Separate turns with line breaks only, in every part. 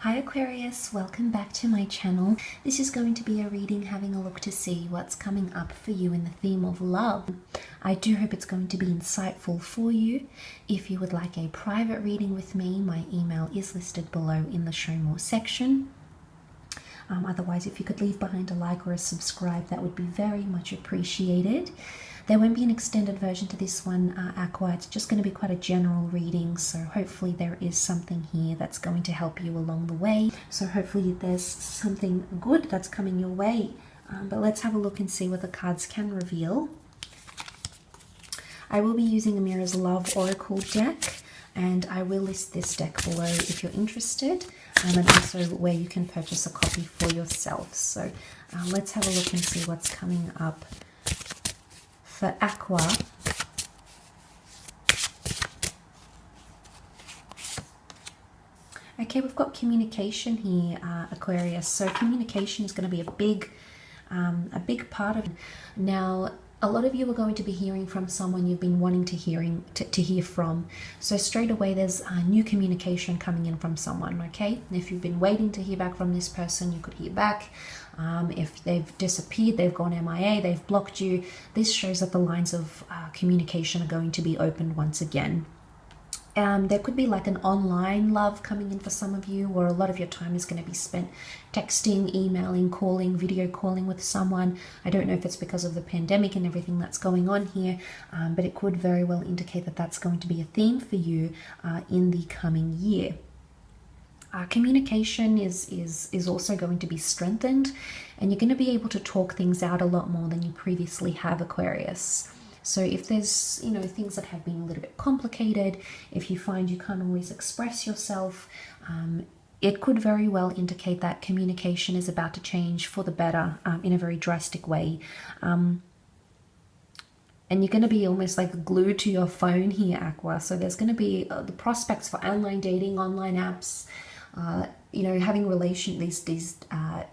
Hi Aquarius, welcome back to my channel. This is going to be a reading having a look to see what's coming up for you in the theme of love. I do hope it's going to be insightful for you. If you would like a private reading with me, my email is listed below in the show more section. Otherwise, if you could leave behind a like or a subscribe, that would be very much appreciated. There won't be an extended version to this one, Aqua. It's just going to be quite a general reading, so hopefully there is something here that's going to help you along the way. So hopefully there's something good that's coming your way. But let's have a look and see what the cards can reveal. I will be using Amira's Love Oracle deck, and I will list this deck below if you're interested, and also where you can purchase a copy for yourself. So let's have a look and see what's coming up for Aqua. Okay, we've got communication here, Aquarius. So communication is going to be a big part of it. Now, a lot of you are going to be hearing from someone you've been wanting to hear from. So straight away, there's new communication coming in from someone, okay? If you've been waiting to hear back from this person, you could hear back. If they've disappeared, they've gone MIA, they've blocked you, this shows that the lines of communication are going to be opened once again. There could be like an online love coming in for some of you, or a lot of your time is going to be spent texting, emailing, calling, video calling with someone. I don't know if it's because of the pandemic and everything that's going on here, but it could very well indicate that that's going to be a theme for you in the coming year. Communication is also going to be strengthened, and you're going to be able to talk things out a lot more than you previously have, Aquarius. So if there's, things that have been a little bit complicated, if you find you can't always express yourself, it could very well indicate that communication is about to change for the better in a very drastic way. And you're going to be almost like glued to your phone here, Aqua. So there's going to be the prospects for online dating, online apps, having these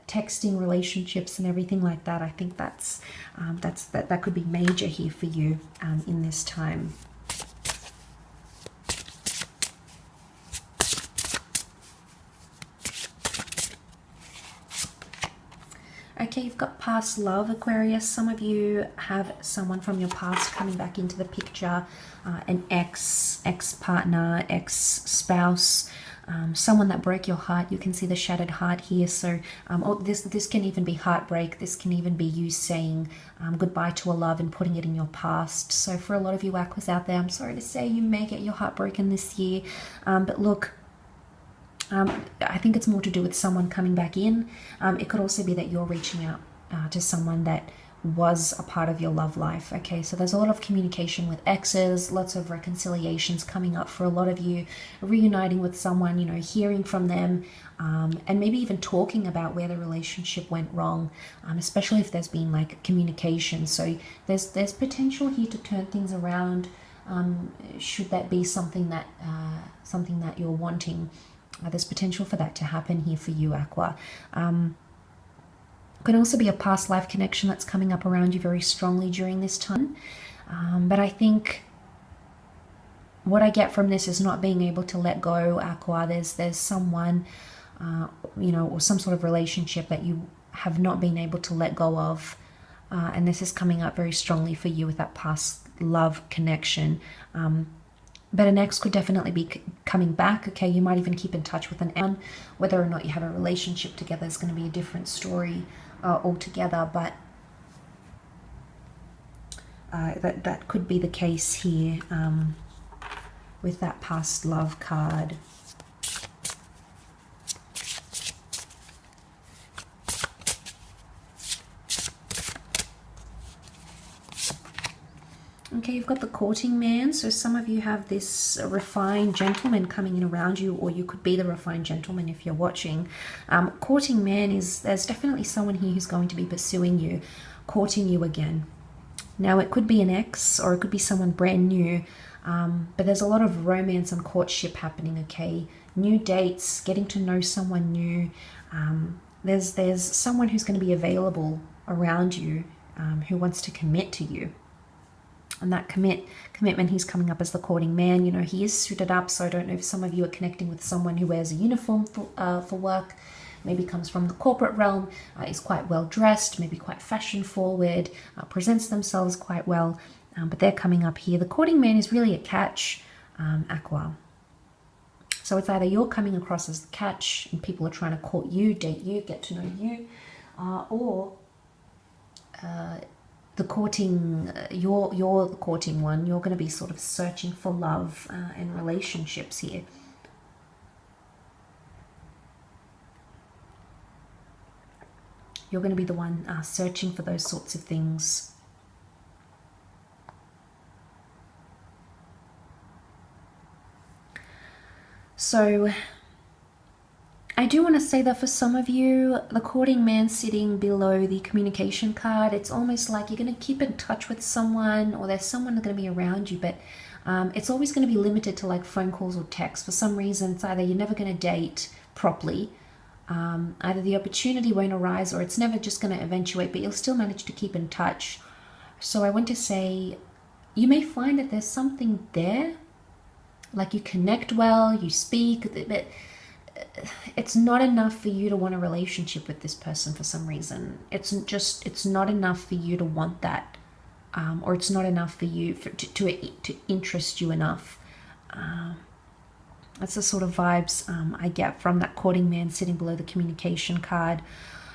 texting relationships and everything like that. I think that could be major here for you in this time. Okay, you've got past love, Aquarius. Some of you have someone from your past coming back into the picture, an ex-partner, ex-spouse, someone that broke your heart. You can see the shattered heart here. So this can even be heartbreak. This can even be you saying goodbye to a love and putting it in your past. So for a lot of you Aquas out there, I'm sorry to say you may get your heart broken this year. But look, I think it's more to do with someone coming back in. It could also be that you're reaching out to someone that was a part of your love life. Okay, so there's a lot of communication with exes, lots of reconciliations coming up for a lot of you, reuniting with someone, hearing from them, and maybe even talking about where the relationship went wrong, especially if there's been like communication. So there's potential here to turn things around, should that be something that you're wanting. There's potential for that to happen here for you, Aqua. Could also be a past life connection that's coming up around you very strongly during this time. But I think what I get from this is not being able to let go, Aqua. There's someone, or some sort of relationship that you have not been able to let go of. And this is coming up very strongly for you with that past love connection. But an ex could definitely be coming back. Okay, you might even keep in touch with an ex. Whether or not you have a relationship together is going to be a different story altogether. But that could be the case here with that past love card. Okay, you've got the courting man. So some of you have this refined gentleman coming in around you, or you could be the refined gentleman if you're watching. Courting man there's definitely someone here who's going to be pursuing you, courting you again. Now, it could be an ex, or it could be someone brand new, but there's a lot of romance and courtship happening, okay? New dates, getting to know someone new. There's someone who's going to be available around you who wants to commit to you. And that commitment, he's coming up as the courting man. You know, he is suited up, so I don't know if some of you are connecting with someone who wears a uniform for work, maybe comes from the corporate realm, is quite well dressed, maybe quite fashion forward, presents themselves quite well, but they're coming up here. The courting man is really a catch, Aqua. So it's either you're coming across as the catch and people are trying to court you, date you, get to know you, or the courting, you're the courting one. You're going to be sort of searching for love and relationships here. You're going to be the one searching for those sorts of things. So I do want to say that for some of you, the courting man sitting below the communication card, it's almost like you're going to keep in touch with someone, or there's someone going to be around you, but it's always going to be limited to like phone calls or texts. For some reason, it's either you're never going to date properly, either the opportunity won't arise, or it's never just going to eventuate, but you'll still manage to keep in touch. So I want to say, you may find that there's something there, like you connect well, you speak, but it's not enough for you to want a relationship with this person for some reason. It's not enough for you to want that, or it's not enough for you to interest you enough. That's the sort of vibes I get from that courting man sitting below the communication card.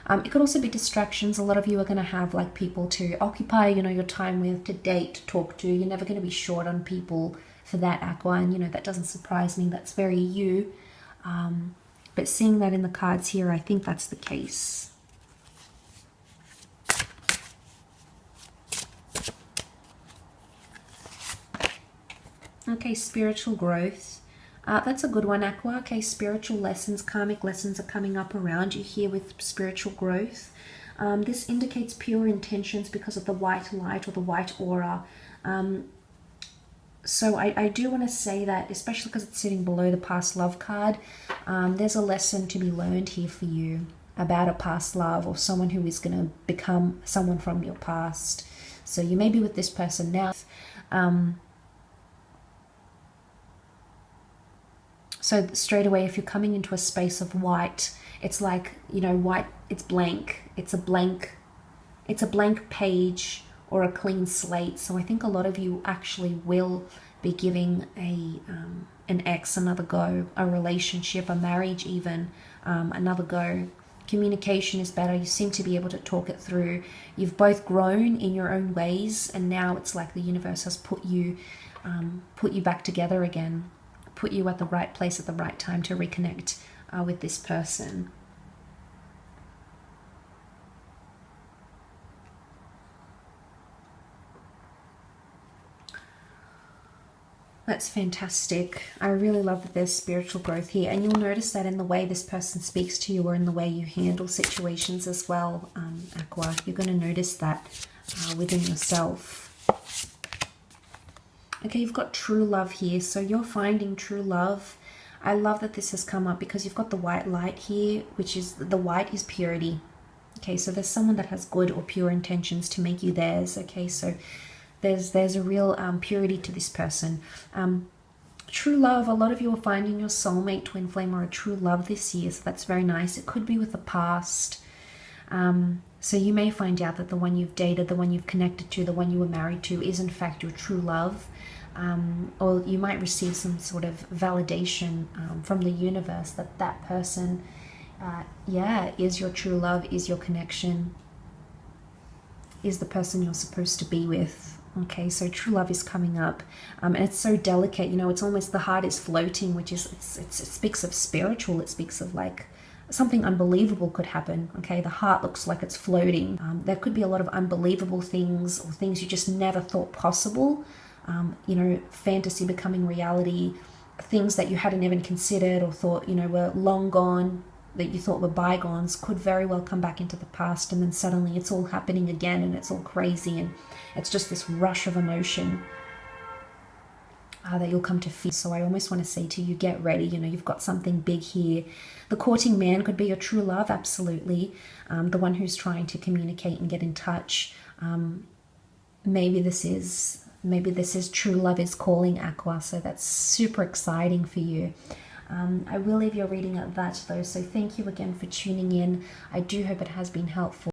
It could also be distractions. A lot of you are going to have like people to occupy, you know, your time with, to date, to talk to. You're never going to be short on people for that, Aqua, and you know, that doesn't surprise me. That's very you. But seeing that in the cards here, I think that's the case. Okay, spiritual growth. That's a good one, Aqua. Okay, spiritual lessons, karmic lessons are coming up around you here with spiritual growth. This indicates pure intentions because of the white light or the white aura. So I do want to say that, especially because it's sitting below the past love card, there's a lesson to be learned here for you about a past love, or someone who is going to become someone from your past. So you may be with this person now. So straight away, if you're coming into a space of white, it's like, you know, white, it's blank. It's a blank page or a clean slate. So I think a lot of you actually will be giving an ex another go, a relationship, a marriage even, another go. Communication is better. You seem to be able to talk it through. You've both grown in your own ways, and now it's like the universe has put you back together again, put you at the right place at the right time to reconnect with this person. That's fantastic. I really love that there's spiritual growth here, and you'll notice that in the way this person speaks to you, or in the way you handle situations as well, Aqua. You're going to notice that within yourself. Okay, you've got true love here, so you're finding true love. I love that this has come up because you've got the white light here, which is, the white is purity. Okay, so there's someone that has good or pure intentions to make you theirs. Okay, so there's a real purity to this person. True love, a lot of you are finding your soulmate, twin flame, or a true love this year, so that's very nice. It could be with the past. So you may find out that the one you've dated, the one you've connected to, the one you were married to is in fact your true love. Or you might receive some sort of validation from the universe that that person, is your true love, is your connection, is the person you're supposed to be with. Okay, so true love is coming up, and it's so delicate, you know, it's almost, the heart is floating, which is, it speaks of spiritual, it speaks of like something unbelievable could happen. Okay, the heart looks like it's floating. There could be a lot of unbelievable things, or things you just never thought possible, you know, fantasy becoming reality, things that you hadn't even considered or thought, you know, were long gone, that you thought were bygones, could very well come back into the past, and then suddenly it's all happening again, and it's all crazy, and it's just this rush of emotion that you'll come to feel. So I almost want to say to you, get ready. You know, you've got something big here. The courting man could be your true love, absolutely. The one who's trying to communicate and get in touch. Maybe this is maybe this is true love is calling, Aqua, so that's super exciting for you. I will leave your reading at that though, so thank you again for tuning in. I do hope it has been helpful.